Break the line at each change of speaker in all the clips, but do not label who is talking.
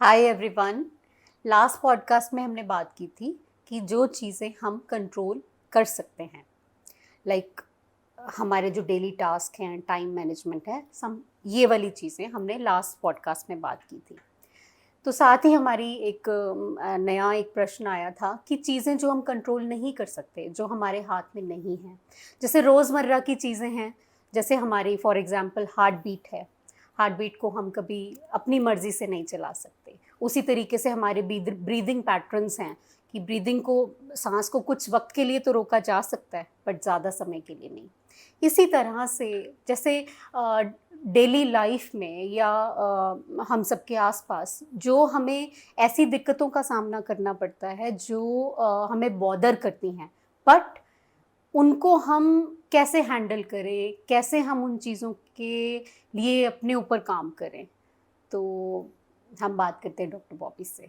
Hi everyone. Last podcast में हमने बात की थी कि जो चीज़ें हम कंट्रोल कर सकते हैं, लाइक हमारे जो डेली टास्क हैं, टाइम मैनेजमेंट है, सम ये वाली चीज़ें हमने लास्ट पॉडकास्ट में बात की थी। तो साथ ही हमारी एक नया एक प्रश्न आया था कि चीज़ें जो हम कंट्रोल नहीं कर सकते, जो हमारे हाथ में नहीं हैं, जैसे रोज़मर्रा की चीज़ें हैं, जैसे हमारी फॉर एग्जांपल हार्ट बीट है। हार्ट बीट को हम कभी अपनी मर्ज़ी से नहीं चला सकते। उसी तरीके से हमारे ब्रीदिंग पैटर्न्स हैं कि ब्रीदिंग को, सांस को कुछ वक्त के लिए तो रोका जा सकता है, बट ज़्यादा समय के लिए नहीं। इसी तरह से जैसे डेली लाइफ में या हम सबके आसपास जो हमें ऐसी दिक्कतों का सामना करना पड़ता है जो हमें बॉदर करती हैं, बट उनको हम कैसे हैंडल करें, कैसे हम उन चीज़ों के लिए अपने ऊपर काम करें। तो हम बात करते हैं डॉक्टर बॉबी से।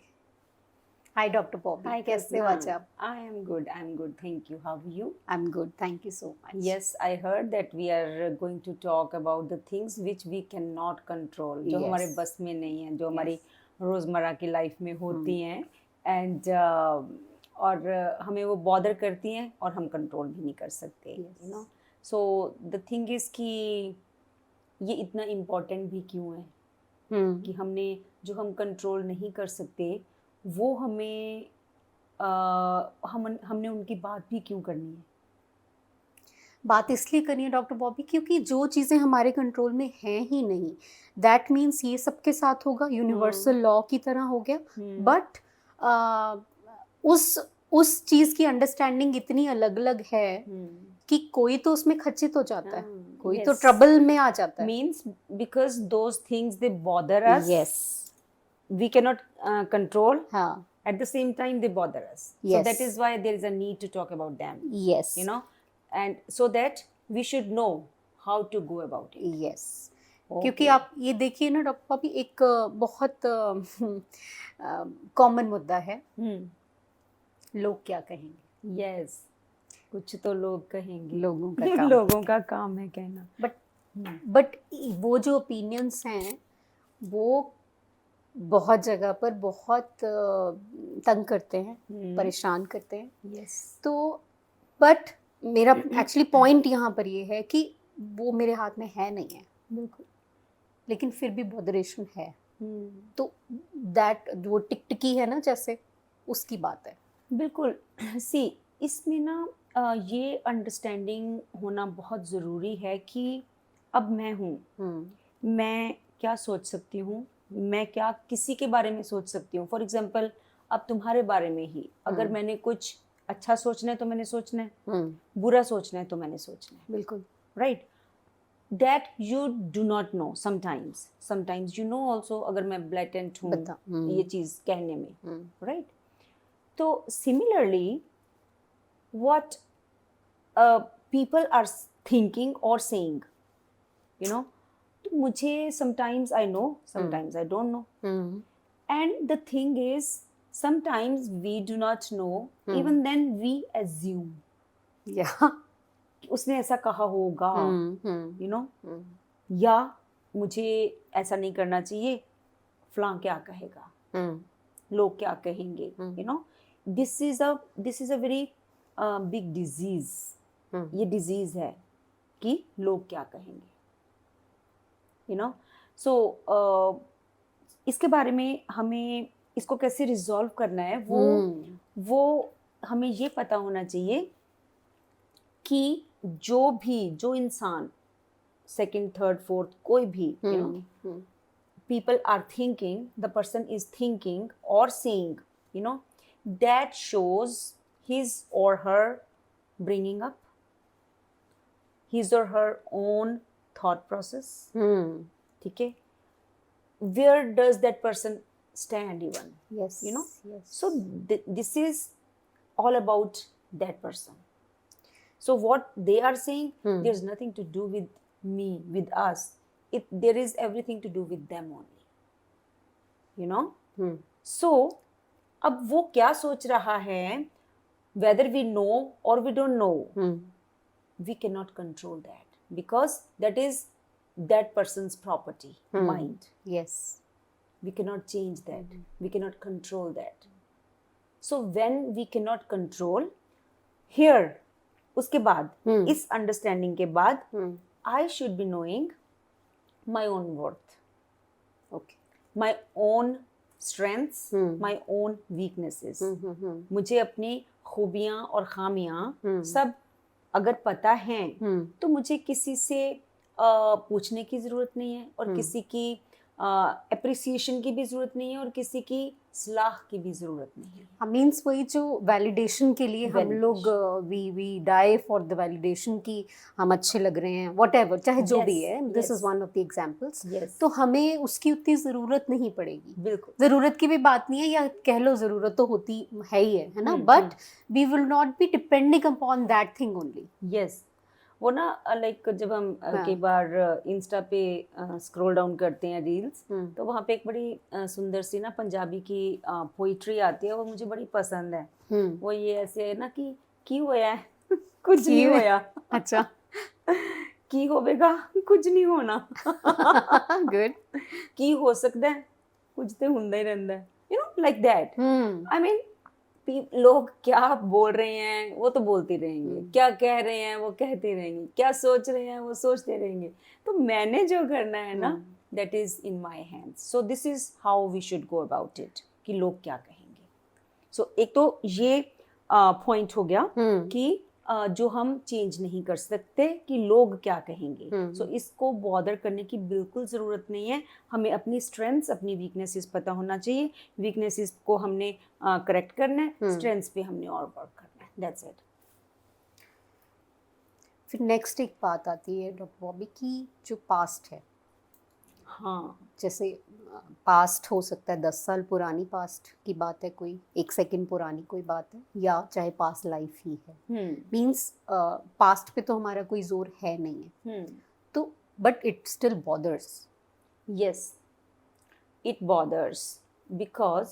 हाय डॉक्टर बॉबी,
Hi,
कैसे हो आज
Kalpana.
आप?
I am good. I'm good. Thank you. How are you?
I am good, thank you so much.
Yes, I heard that we are going to talk about the things which we cannot control, जो हमारे
Yes.
बस में नहीं है, जो हमारी
Yes.
रोज़मर्रा की लाइफ में होती हैं एंड और हमें वो बॉदर करती हैं और हम कंट्रोल भी नहीं कर सकते,
Yes.
You know. So the thing is कि ये इतना इम्पोर्टेंट भी क्यों है कि हमने जो हम कंट्रोल नहीं कर सकते वो हमें हमने उनकी बात भी क्यों करनी है।
बात इसलिए करनी है डॉक्टर बॉबी क्योंकि जो चीज़ें हमारे कंट्रोल में हैं ही नहीं, दैट मीन्स ये सबके साथ होगा, यूनिवर्सल लॉ की तरह हो गया। बट उस चीज़ की अंडरस्टैंडिंग इतनी अलग अलग है कि कोई तो उसमें खचित हो जाता है, कोई तो
yes.
ट्रबल में आ जाता है।
Means because those things they bother us,
yes,
we cannot control.
हाँ,
At the same time, they bother us. So
Yes.
that is why there is a need to talk about them.
Yes,
You know, and so that we should know how to go about it.
Yes.
Okay.
क्योंकि आप ये देखिए ना doctor Bobby, एक बहुत common मुद्दा है, लोग क्या कहेंगे।
Yes. कुछ तो लोग कहेंगे,
लोगों का काम।
लोगों का काम है कहना।
बट वो जो ओपिनियंस हैं वो बहुत जगह पर बहुत तंग करते हैं, परेशान करते हैं।
Yes.
तो बट मेरा एक्चुअली पॉइंट यहाँ पर ये है कि वो मेरे हाथ में है नहीं है,
बिल्कुल।
लेकिन फिर भी बॉदरेशन है। तो दैट वो टिकटिकी है ना, जैसे उसकी बात है।
बिल्कुल। सी इसमें ना ये अंडरस्टैंडिंग होना बहुत ज़रूरी है कि अब मैं हूँ, मैं क्या सोच सकती हूँ, मैं क्या किसी के बारे में सोच सकती हूँ। फॉर एग्जांपल अब तुम्हारे बारे में ही अगर मैंने कुछ अच्छा सोचना है तो मैंने सोचना है, बुरा सोचना है तो मैंने सोचना है।
बिल्कुल,
right. That you do not know sometimes you know also, अगर मैं ब्लैटेंट हूँ ये चीज़ कहने में। राइट। तो similarly what people are thinking or saying, you know, तो मुझे sometimes I know, sometimes I don't know. And the thing is, sometimes we do not know, even then we assume.
या
उसने ऐसा कहा होगा, you know, या मुझे ऐसा नहीं करना चाहिए, फलां क्या कहेगा, लोग क्या कहेंगे, you know. This is a very big disease. ये डिजीज है कि लोग क्या कहेंगे, यू नो। सो इसके बारे में हमें इसको कैसे रिजॉल्व करना है वो हमें ये पता होना चाहिए कि जो इंसान सेकंड थर्ड फोर्थ कोई भी, you know, people are thinking, the person is thinking or saying, you know, that shows his or her bringing up, his or her own thought process. ठीक है, where does that person stand even?
Yes.
You know.
Yes.
So this is all about that person. So what they are saying, there's nothing to do with me, with us. There is everything to do with them only. You know. So अब वो क्या सोच रहा है, whether we know or we don't know, we cannot control that because that is that person's property, mind.
Yes.
we cannot change that, we cannot control that. So when we cannot control, here उसके बाद इस understanding के बाद I should be knowing my own worth,
okay,
my own strengths, my own weaknesses. मुझे अपनी खूबियाँ और खामियाँ सब अगर पता हैं तो मुझे किसी से पूछने की ज़रूरत नहीं है और किसी की अप्रिसिएशन की भी ज़रूरत नहीं है और किसी की सलाह की भी ज़रूरत नहीं है.
मीन्स वही जो वैलिडेशन के लिए हम लोग we die for the validation की हम अच्छे लग रहे हैं, व्हाटएवर, चाहे जो भी है, this is one of the examples. तो हमें उसकी उतनी ज़रूरत नहीं पड़ेगी.
बिल्कुल
ज़रूरत की भी बात नहीं है, या कह लो ज़रूरत तो होती है ही है ना, but we will not be depending upon that thing only.
Yes, वो ना लाइक जब हम कई बार इंस्टा पे स्क्रॉल डाउन करते हैं रील्स, तो वहाँ पे एक बड़ी सुंदर सी ना पंजाबी की पोइट्री आती है, वो मुझे बड़ी पसंद है. वो ये ऐसे है ना कि की होया है कुछ नहीं होया.
अच्छा
की होवेगा कुछ नहीं होना.
गुड.
की हो सकता है कुछ तो ਹੁੰਦਾ ही रहता है, you no, like that. I mean लोग क्या बोल रहे हैं वो तो बोलते रहेंगे, क्या कह रहे हैं वो कहते रहेंगे, क्या सोच रहे हैं वो सोचते रहेंगे. तो मैंने जो करना है ना, that is in my hands. So this is how we should go about it, कि लोग क्या कहेंगे. सो एक तो ये पॉइंट हो गया कि जो हम चेंज नहीं कर सकते कि लोग क्या कहेंगे. सो इसको बॉदर करने की बिल्कुल ज़रूरत नहीं है. हमें अपनी स्ट्रेंथ्स, अपनी वीकनेसेस पता होना चाहिए. वीकनेसेस को हमने करेक्ट करना है, स्ट्रेंथ्स पे हमने और वर्क करना है. That's it.
फिर नेक्स्ट एक बात आती है डॉक्टर बॉबी की जो पास्ट है.
हाँ,
जैसे पास्ट हो सकता है 10 साल पुरानी पास्ट की बात है, कोई 1 सेकंड पुरानी कोई बात है, या चाहे पास्ट लाइफ ही है. मीन्स पास्ट पे तो हमारा कोई जोर है नहीं है. तो but it still bothers.
Yes, it bothers because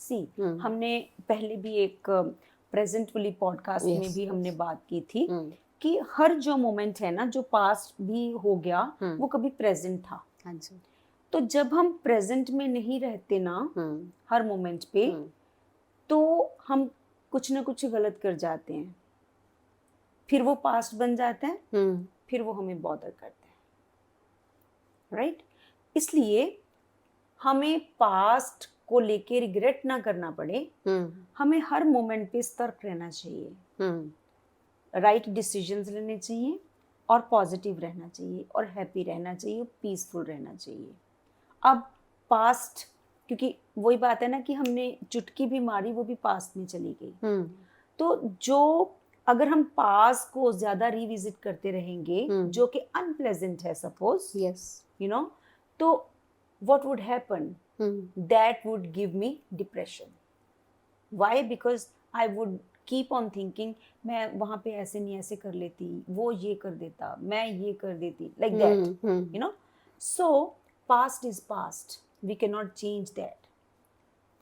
see हमने पहले भी एक प्रेजेंट वाली पॉडकास्ट में भी हमने बात की थी कि हर जो मोमेंट है ना, जो पास्ट भी हो गया वो कभी प्रेजेंट था.
हाँ जी.
तो जब हम प्रेजेंट में नहीं रहते ना हर मोमेंट पे, तो हम कुछ ना कुछ गलत कर जाते हैं, फिर वो पास्ट बन जाता है, फिर वो हमें बॉदर करता है. राइट? इसलिए हमें पास्ट को लेके रिग्रेट ना करना पड़े. हमें हर मोमेंट पे सतर्क रहना चाहिए, राइट डिसीजंस लेने चाहिए और पॉजिटिव रहना चाहिए और हैप्पी रहना चाहिए, पीसफुल रहना चाहिए. अब पास्ट, क्योंकि वही बात है ना कि हमने चुटकी भी मारी, वो भी पास्ट में चली गई. तो जो अगर हम पास्ट को ज्यादा रिविजिट करते रहेंगे जो कि अनप्लेजेंट है, सपोज,
यस,
यू नो, तो what would happen, that would give me depression. Why? Because I would keep on thinking, मैं वहां पे ऐसे नहीं ऐसे कर लेती, वो ये कर देता, मैं ये कर देती, like that, you know. So past is past, we can not change that.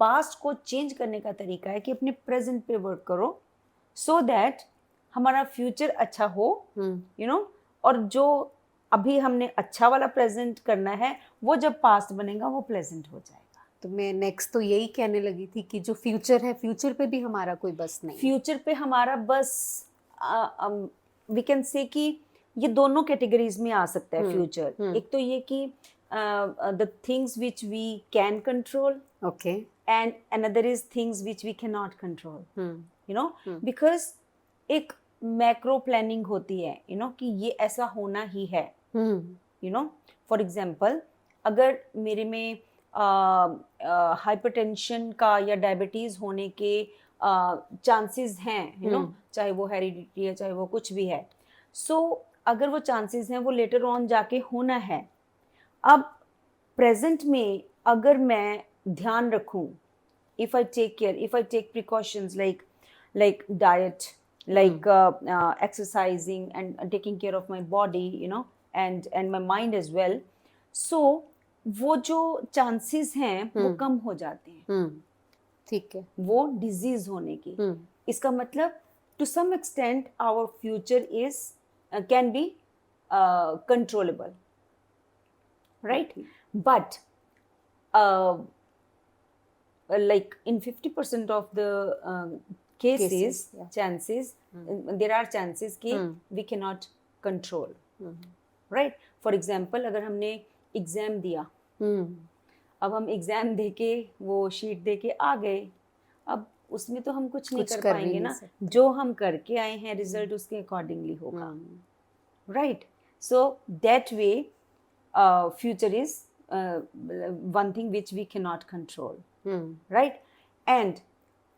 Past को चेंज करने का तरीका है कि अपने प्रेजेंट पे वर्क करो, सो दैट हमारा फ्यूचर अच्छा हो, यू नो. और जो अभी हमने अच्छा वाला प्रेजेंट करना है, वो जब पास्ट बनेगा वो प्लेजेंट हो जाएगा.
तो मैं नेक्स्ट तो यही कहने लगी थी कि जो फ्यूचर है, फ्यूचर पे भी हमारा कोई बस नहीं.
फ्यूचर पे हमारा बस, वी कैन से कि ये दोनों कैटेगरीज में आ सकता है फ्यूचर. एक तो ये कि the things which we can control,
okay,
and another is things which we cannot control, you know, because एक मैक्रो प्लानिंग होती है, you know, कि ये ऐसा होना ही है, you know. फॉर एग्जाम्पल, अगर मेरे में हाइपरटेंशन का या डायबिटीज होने के चांसेस हैं, you know, चाहे वो हेरिडिटी है, चाहे वो कुछ भी है, सो अगर वो चांसेस हैं, वो लेटर ऑन जाके होना है. अब प्रेजेंट में अगर मैं ध्यान रखूं, if I take care, if I take precautions like diet, like exercising and taking care of my body, you know, and my mind as well, so वो जो chances हैं वो कम हो जाते हैं.
ठीक है.
वो disease होने की. इसका मतलब to some extent our future is can be controllable. Right? But like in 50% of the cases,
yeah.
chances, there are chances कि we cannot control, right? For example, अगर हमने एग्जाम दिया, अब हम एग्जाम दे के वो शीट दे के आ गए, अब उसमें तो हम कुछ नहीं कर पाएंगे ना, जो हम करके आए हैं रिजल्ट उसके अकॉर्डिंगली होगा, right? So that way future is one thing which we cannot control, right? And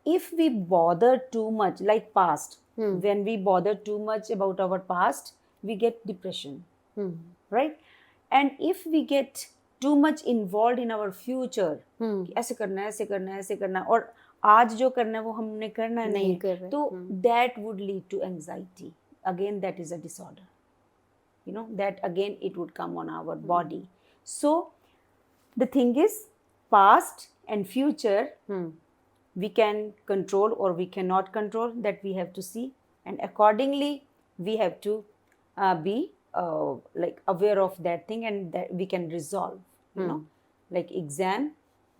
if we bother too much, like past, when we bother too much about our past, we get depression, right? And if we get too much involved in our future, कि ऐसे करना है, ऐसे करना है, ऐसे करना है, और आज जो करना है वो हमने करना नहीं है, तो that would lead to anxiety. Again, that is a disorder. You know, that again it would come on our body. So the thing is, past and future we can control or we cannot control, that we have to see, and accordingly we have to be like aware of that thing, and that we can resolve, you know, like exam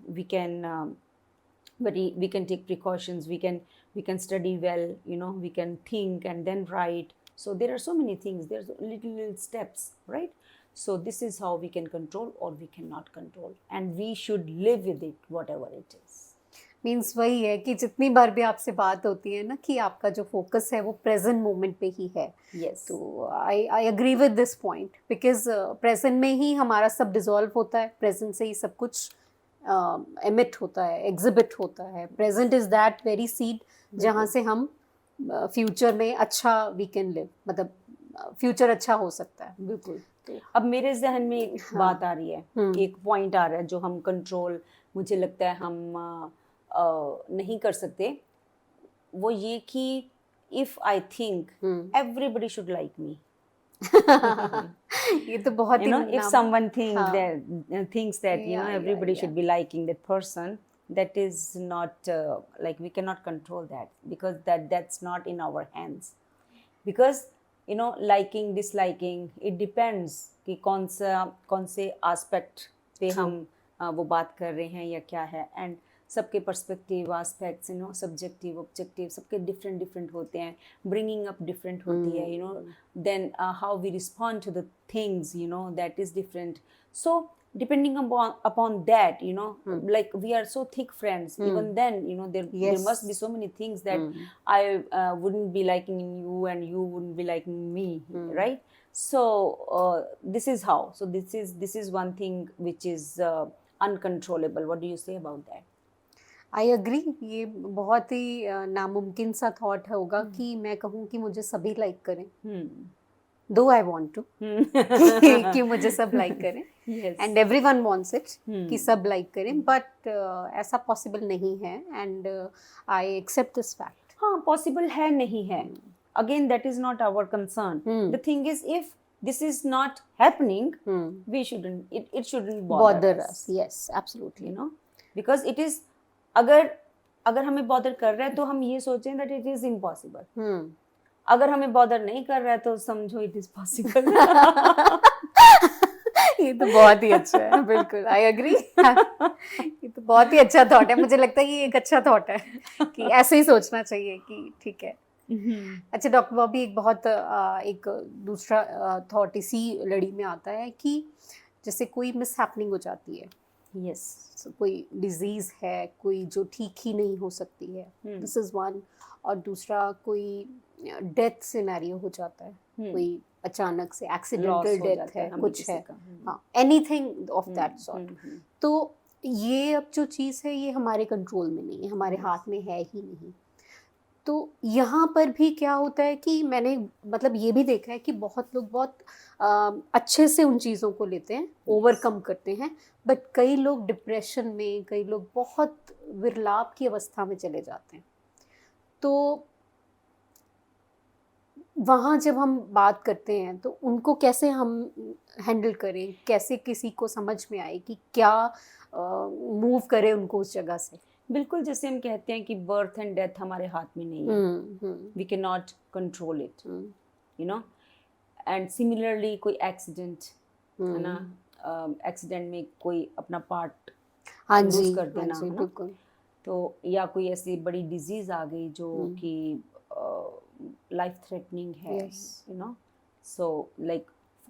we can but we can take precautions, we can study well, you know, we can think and then write. So there are so many things, there's little steps, right? So this is how we can control or we cannot control, and we should live with it, whatever it is.
Means वही है कि जितनी बार भी आपसे बात होती है ना कि आपका जो फोकस है वो प्रेजेंट मोमेंट पे ही है.
Yes.
तो I agree with this point, because present में ही हमारा सब डिसॉल्व होता है, प्रेजेंट से ही सब कुछ एमिट होता है, एग्जिबिट होता है. Present is that very seed जहाँ से हम फ्यूचर में अच्छा वी कैन लिव, मतलब फ्यूचर अच्छा हो सकता है.
बिल्कुल. अब मेरे जहन में एक बात आ रही है, एक पॉइंट आ रहा है जो हम कंट्रोल, मुझे लगता है हम नहीं कर सकते, वो ये कि if I think everybody should like me,
ये तो बहुत ही,
if someone thinks that you know everybody should be liking that person, that is not like we cannot control that, because that's not in our hands. Because you know, liking disliking, it depends कि कौन से aspect पे हम वो बात कर रहे हैं या क्या है, and सबके perspective, aspects, you know, subjective, objective, सबके डिफरेंट होते हैं, ब्रिंगिंग अप डिफरेंट होती है, you know, then how we respond to the things, you know, that is different. So depending upon that, you know, like we are so thick friends, even then, you know, there must be so many things that I wouldn't be liking in you and you wouldn't be liking me, right? So this is how, so this is one thing which is uncontrollable. What do you say about that?
I agree. ये बहुत ही नामुमकिन सा thought होगा कि मैं कहूँ कि मुझे सभी लाइक करें, दो आई वॉन्ट टू कि मुझे सब लाइक करें, एंड एवरीवन वांट्स इट कि सब लाइक करें, बट ऐसा पॉसिबल नहीं है, and I accept this fact.
हाँ, पॉसिबल है, नहीं है, again that is not our concern. The thing is, if this is not happening, we shouldn't, it shouldn't bother us.
Yes, absolutely.
You know, because it is, अगर हमें bother कर रहा है तो हम ये सोचें that it is impossible. अगर हमें बॉदर नहीं कर रहा है तो समझो it is possible.
ये तो बहुत ही अच्छा है, बिल्कुल आई एग्री. ये तो बहुत ही अच्छा थॉट है, मुझे लगता है ये एक अच्छा थॉट है कि ऐसे ही सोचना चाहिए कि ठीक है. अच्छा डॉक्टर बॉबी, एक बहुत एक दूसरा थॉट इसी लड़ी में आता है कि जैसे कोई मिस हैपनिंग हो जाती है,
यस,
कोई डिजीज है, कोई जो ठीक ही नहीं हो सकती है, दिस इज वन. और दूसरा कोई डेथ सिनेरियो हो जाता है, कोई अचानक से एक्सीडेंटल डेथ है, कुछ है, हाँ, एनीथिंग ऑफ दैट सॉर्ट. तो ये अब जो चीज़ है ये हमारे कंट्रोल में नहीं है, हमारे हाथ में है ही नहीं. तो यहाँ पर भी क्या होता है कि मैंने मतलब ये भी देखा है कि बहुत लोग बहुत अच्छे से उन चीज़ों को लेते हैं, ओवरकम करते हैं, बट कई लोग डिप्रेशन में, कई लोग बहुत विरलाप की अवस्था में चले जाते हैं. तो वहाँ जब हम बात करते हैं तो उनको कैसे हम हैंडल करें, कैसे किसी को समझ में आए कि क्या मूव करें उनको उस जगह से.
बिल्कुल, जैसे हम कहते हैं कि बर्थ एंड डेथ हमारे हाथ में नहीं है, we can not control it, you know. And similarly कोई एक्सीडेंट है ना, एक्सीडेंट में कोई अपना पार्ट
हाँ
लूज
जी,
कर देना,
हाँ जी,
है ना।
बिल्कुल।
तो या कोई ऐसी बड़ी डिजीज आ गई जो कि लाइफ थ्रेटनिंग है,
yes.
You know. So like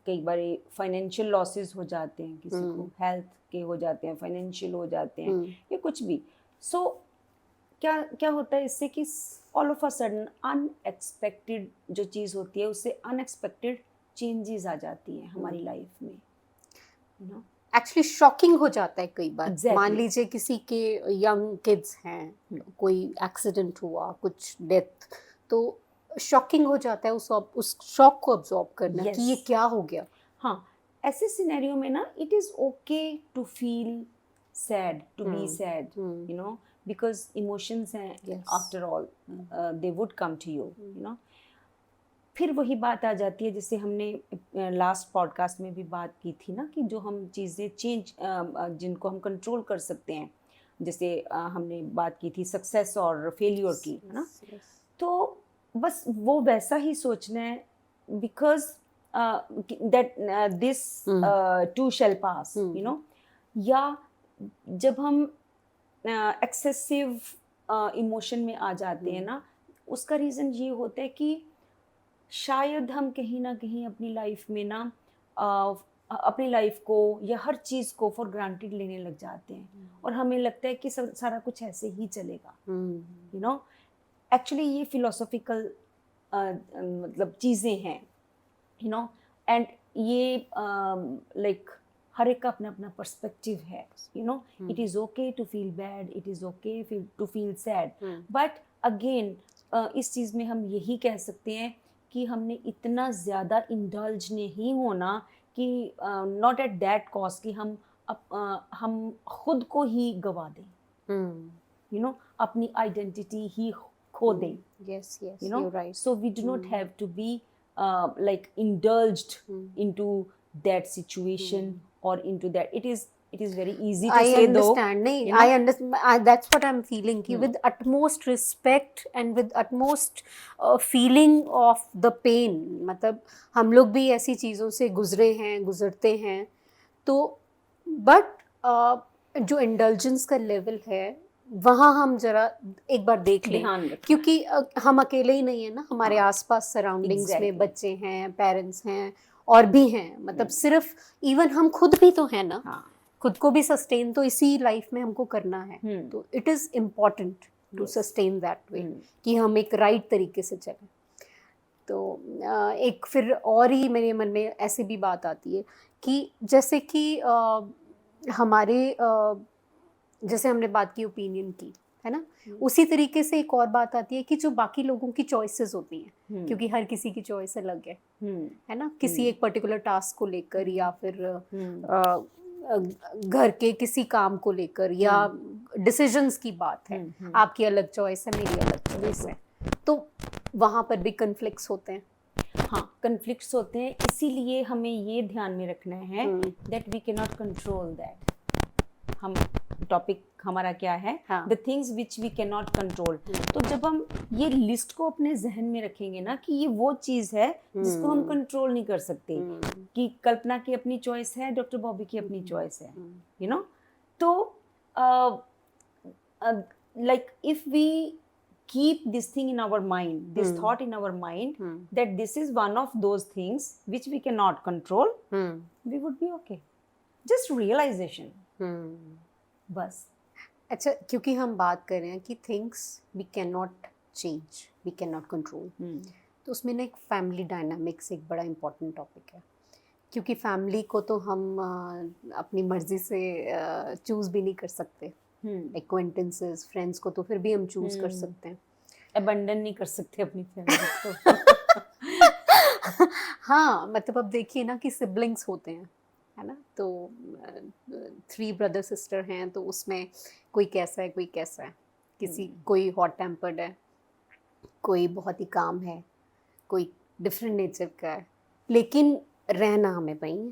कई बार फाइनेंशियल लॉसेस हो जाते हैं, किसी को हेल्थ के हो जाते हैं, फाइनेंशियल हो जाते हैं, या कुछ भी। सो क्या क्या होता है इससे कि all of a sudden unexpected जो चीज़ होती है, उससे अनएक्सपेक्टेड चेंजेस आ जाती हैं हमारी लाइफ में, यू नो।
एक्चुअली शॉकिंग हो जाता है कई बार।
Exactly.
मान लीजिए किसी के यंग किड्स हैं, कोई एक्सीडेंट हुआ, कुछ डेथ, तो शॉकिंग हो जाता है उस शॉक को अब्सॉर्ब करना कि ये क्या हो गया।
हाँ, ऐसे सिनेरियो में ना it is okay to feel sad, to be sad, you know, because emotions हैं, after all they would come to you, you know. फिर वही बात आ जाती है, जैसे हमने लास्ट पॉडकास्ट में भी बात की थी ना, कि जो हम चीज़ें जिनको हम कंट्रोल कर सकते हैं, जैसे हमने बात की थी सक्सेस और फेलियर की, है ना। तो बस वो वैसा ही सोचना है, because that this to shell pass, you know. या जब हम एक्सेसिव इमोशन में आ जाते हैं ना, उसका रीज़न ये होता है कि शायद हम कहीं ना कहीं अपनी लाइफ में ना अपनी लाइफ को या हर चीज़ को फॉर ग्रांटेड लेने लग जाते हैं, और हमें लगता है कि सारा कुछ ऐसे ही चलेगा, यू नो। एक्चुअली ये फिलोसॉफिकल मतलब चीज़ें हैं, यू नो। एंड ये लाइक हर एक का अपना अपना पर्सपेक्टिव है, you know. It is okay to feel bad, it is okay to feel sad, but again इस चीज़ में हम यही कह सकते हैं कि हमने इतना ज़्यादा इंडल्ज नहीं होना कि नॉट एट दैट कॉस्ट कि हम खुद को ही गवा दें, यू नो, अपनी आइडेंटिटी ही खो दें,
yes, yes,
you know.
you're right.
So we do not have to be like indulged into that situation or into that. It is very easy to
I
say
understand.
though,
नहीं,
you know?
I understand. That's what I'm feeling. कि with utmost respect and with utmost feeling of the pain. मतलब हम लोग भी ऐसी चीज़ों से गुजरते हैं, तो but जो indulgence का level है, वहाँ हम जरा एक बार देख लें,
ध्यान रखें।
क्योंकि हम अकेले ही नहीं है ना, हमारे आसपास सराउंडिंग्स में
Exactly.
बच्चे हैं, पेरेंट्स हैं, और भी हैं, मतलब सिर्फ इवन हम खुद भी तो हैं ना।
हाँ,
खुद को भी सस्टेन तो इसी लाइफ में हमको करना है, तो it is important to sustain that way, कि हम एक राइट तरीके से चलें। तो एक फिर और ही मेरे मन में ऐसी भी बात आती है कि जैसे कि हमारे जैसे हमने बात की ओपिनियन की, है ना, उसी तरीके से एक और बात आती है कि जो बाकी लोगों की चॉइसेस होती हैं, क्योंकि हर किसी की चॉइस अलग है ना, किसी एक पर्टिकुलर टास्क को लेकर, या फिर घर के किसी काम को लेकर, या डिसीजंस की बात है, आपकी अलग चॉइस है, मेरी अलग चॉइस है, तो वहाँ पर भी कन्फ्लिक्ट्स होते हैं।
हाँ, कन्फ्लिक्ट्स होते हैं, इसीलिए हमें ये ध्यान में रखना है that we can not control that. हम टॉपिक हमारा क्या है, the things which we can not control. तो जब हम ये लिस्ट को अपने जहन में रखेंगे ना, कि ये वो चीज़ है जिसको हम कंट्रोल नहीं कर सकते, कि कल्पना की अपनी चॉइस है, डॉक्टर बॉबी की अपनी चॉइस है, यू नो। तो like if we keep this thing in our mind, this thought in our mind, that this is one of those things which we cannot control, we would be okay. Just realization. बस।
अच्छा, क्योंकि हम बात कर रहे हैं कि things we can not change, we can not control, तो उसमें ना एक फैमिली डायनामिक्स एक बड़ा इम्पोर्टेंट टॉपिक है, क्योंकि फैमिली को तो हम अपनी मर्जी से चूज़ भी नहीं कर सकते, एक्वेंटेंसेस, फ्रेंड्स को तो फिर भी हम चूज़ कर सकते हैं,
अबंडन नहीं कर सकते अपनी फैमिली को।
हाँ, मतलब अब देखिए ना कि सिबलिंग्स होते हैं, है ना, तो 3 ब्रदर सिस्टर हैं, तो उसमें कोई कैसा है, कोई कैसा है, कोई हॉट टेम्पर्ड है, कोई बहुत ही काम है, कोई डिफरेंट नेचर का है, लेकिन रहना हमें वही है।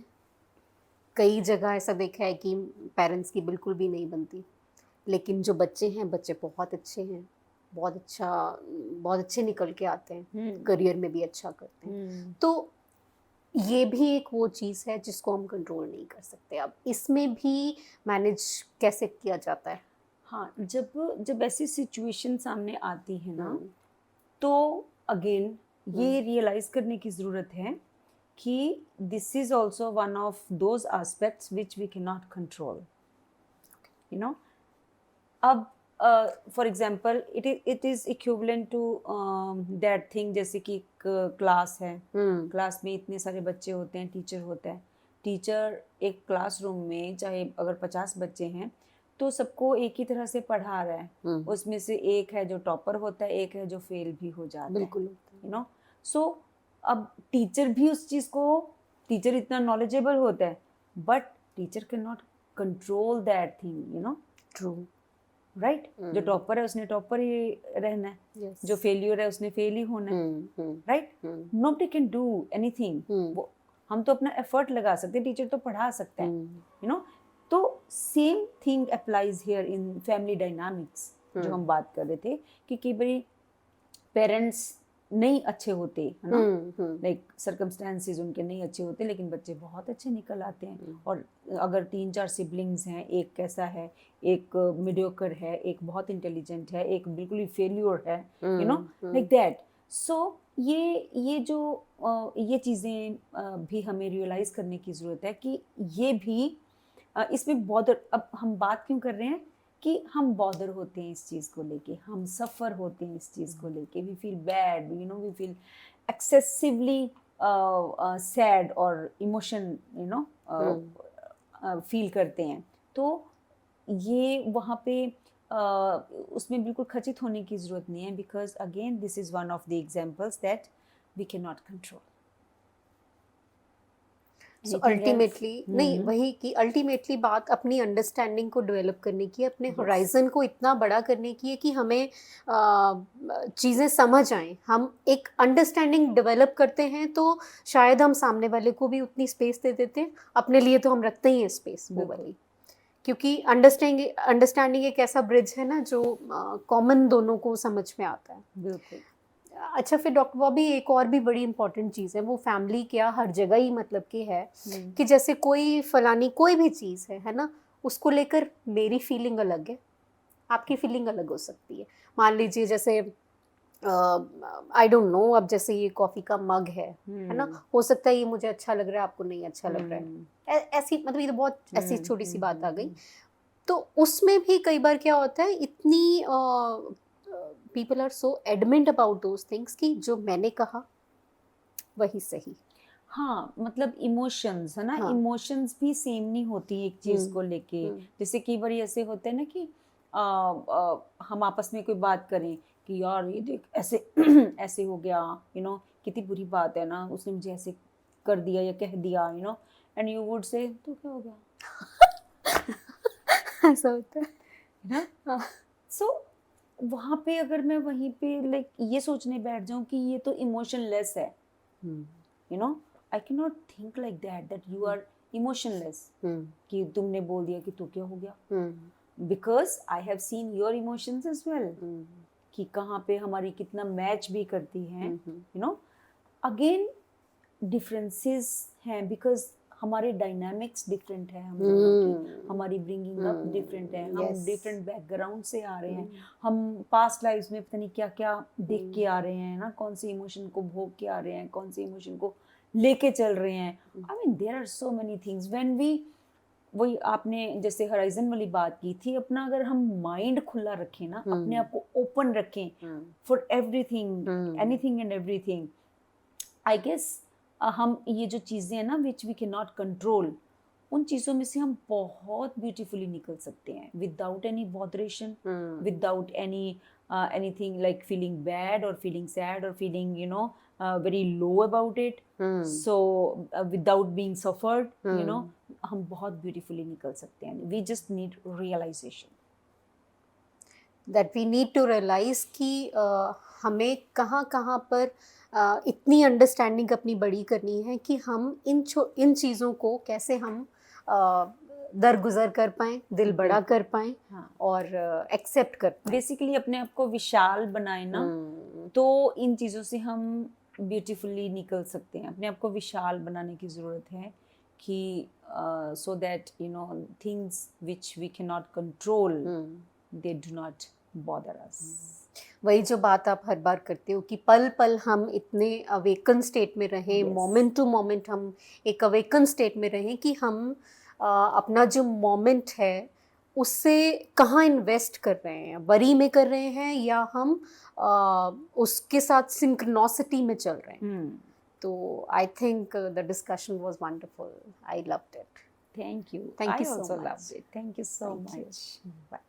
कई जगह ऐसा देखा है कि पेरेंट्स की बिल्कुल भी नहीं बनती, लेकिन जो बच्चे हैं, बच्चे बहुत अच्छे हैं, बहुत अच्छे निकल के आते हैं, करियर में भी अच्छा करते हैं। तो ये भी एक वो चीज़ है जिसको हम कंट्रोल नहीं कर सकते। अब इसमें भी मैनेज कैसे किया जाता है?
हाँ, जब ऐसी सिचुएशन सामने आती है ना, तो अगेन ये रियलाइज करने की ज़रूरत है कि this is also one of those aspects which we can not control, you know. अब for example it is equivalent to that thing, जैसे कि एक क्लास है, क्लास में इतने सारे बच्चे होते हैं, टीचर होता है, टीचर एक क्लासरूम में चाहे अगर 50 बच्चे हैं तो सबको एक ही तरह से पढ़ा रहा है, उसमें से एक है जो टॉपर होता है, एक है जो फेल भी हो जाता है,
बिल्कुल,
यू नो। सो अब टीचर भी उस चीज़ को, टीचर इतना नॉलेजेबल होता है, but teacher can not control that thing, you know.
True,
right. जो टॉपर है उसने टॉपर ही रहना है,
yes.
जो फेलियर है उसने फेल ही होना है, right. Nobody can do anything. वो हम तो अपना एफर्ट लगा सकते हैं, टीचर तो पढ़ा सकता है, यू नो। तो same thing applies here in family dynamics, जो हम बात कर रहे थे कि कई बार पेरेंट्स नहीं अच्छे होते, है ना, लाइक सर्कमस्टेंसेस उनके नहीं अच्छे होते, लेकिन बच्चे बहुत अच्छे निकल आते हैं। और अगर 3-4 सिबलिंग्स हैं, एक कैसा है, एक मीडियोकर है, एक बहुत इंटेलिजेंट है, एक बिल्कुल ही फेल्यूर है, यू नो, लाइक दैट। सो ये जो ये चीज़ें भी हमें रियलाइज करने की ज़रूरत है कि ये भी इसमें बॉदर, अब हम बात क्यों कर रहे हैं कि हम बॉदर होते हैं इस चीज़ को लेके, हम सफ़र होते हैं इस चीज़ को लेके, we feel bad, you know, we feel excessively sad और इमोशन, यू नो, फील करते हैं। तो ये वहाँ पे उसमें बिल्कुल खचित होने की ज़रूरत नहीं है, because again this is one of the examples that we can not control.
So ultimately नहीं, वही कि अल्टीमेटली बात अपनी अंडरस्टैंडिंग को डेवलप करने की, अपने होराइजन को इतना बड़ा करने की है कि हमें चीज़ें समझ आएं। हम एक अंडरस्टैंडिंग डेवलप करते हैं तो शायद हम सामने वाले को भी उतनी स्पेस दे देते हैं, अपने लिए तो हम रखते ही हैं स्पेस वो वाली, क्योंकि अंडरस्टैंडिंग एक ऐसा ब्रिज है ना जो कॉमन दोनों को समझ में आता है।
बिल्कुल।
अच्छा, फिर डॉक्टर बॉबी एक और भी बड़ी इंपॉर्टेंट चीज़ है, वो फैमिली क्या हर जगह ही मतलब कि है कि जैसे कोई फलानी कोई भी चीज़ है ना, उसको लेकर मेरी फीलिंग अलग है, आपकी फीलिंग अलग हो सकती है। मान लीजिए जैसे आई डोंट नो, अब जैसे ये कॉफ़ी का मग है ना, हो सकता है ये मुझे अच्छा लग रहा है, आपको नहीं अच्छा लग रहा है, ऐसी मतलब ये तो बहुत ऐसी छोटी सी बात आ गई। तो उसमें भी कई बार क्या होता है, इतनी people are so adamant about those things कि जो मैंने कहा वही सही।
हाँ, मतलब इमोशंस है ना, इमोशंस भी सेम नहीं होती एक चीज़ को लेके। जैसे कई बार ऐसे होते हैं ना कि हम आपस में कोई बात करें कि यार ये देख ऐसे ऐसे हो गया, यू नो, कितनी बुरी बात है ना, उसने मुझे ऐसे कर दिया या कह दिया, you know, and you would say तो क्या हो गया
ऐसा होता है
ना। सो वहाँ पे अगर मैं वहीं पे लाइक ये सोचने बैठ जाऊँ कि ये तो इमोशनलेस है, you know, I can not think like that you are emotionless, कि तुमने बोल दिया कि तो क्या हो गया, because I have seen your emotions as well, कि कहाँ पे हमारी कितना मैच भी करती हैं, यू नो। अगेन डिफरेंसेस हैं, बिकॉज हमारे डायनामिक्स डिफरेंट है, हम दोनों की, हमारी ब्रिंगिंग अप डिफरेंट है, हम डिफरेंट बैकग्राउंड से आ रहे हैं, हम पास्ट लाइफ्स में पता नहीं क्या क्या देख के आ रहे हैं ना, कौन सी इमोशन को भोग के आ रहे हैं, कौन सी इमोशन को लेके चल रहे हैं। I mean there are so many things when we, वही आपने जैसे हराइजन वाली बात की थी, अपना अगर हम माइंड खुला रखें ना, अपने आप को ओपन रखें for everything, anything and everything, I guess हम ये जो चीज़ें हैं ना which we can not control, उन चीज़ों में से हम बहुत ब्यूटीफुली निकल सकते हैं without any botheration, without any anything like feeling bad और फीलिंग सैड और feeling, you know, very low about it, so without being suffered, you know, हम बहुत ब्यूटीफुली निकल सकते हैं। We just need realisation,
that we need to realise कि हमें कहाँ कहाँ पर इतनी अंडरस्टैंडिंग अपनी बड़ी करनी है कि हम इन चीज़ों को कैसे हम दरगुजर कर पाएँ, दिल बड़ा कर पाएँ, और एक्सेप्ट कर पाएँ।
बेसिकली अपने आप को विशाल बनाए ना, तो इन चीज़ों से हम ब्यूटीफुली निकल सकते हैं। अपने आप को विशाल बनाने की ज़रूरत है कि so that you know things which we cannot control they do not bother us।
वही जो बात आप हर बार करते हो कि पल पल हम इतने अवेकन स्टेट में रहें,
Yes।
मोमेंट टू मोमेंट हम एक अवेकन स्टेट में रहें कि हम अपना जो मोमेंट है उससे कहाँ इन्वेस्ट कर रहे हैं, वरी में कर रहे हैं या हम उसके साथ सिंक्रोनोसिटी में चल रहे हैं। तो I think the discussion was wonderful, I loved it.
Thank you।
Thank
I
you so
also
much।
loved it। Thank you so
Thank you।
much। Bye।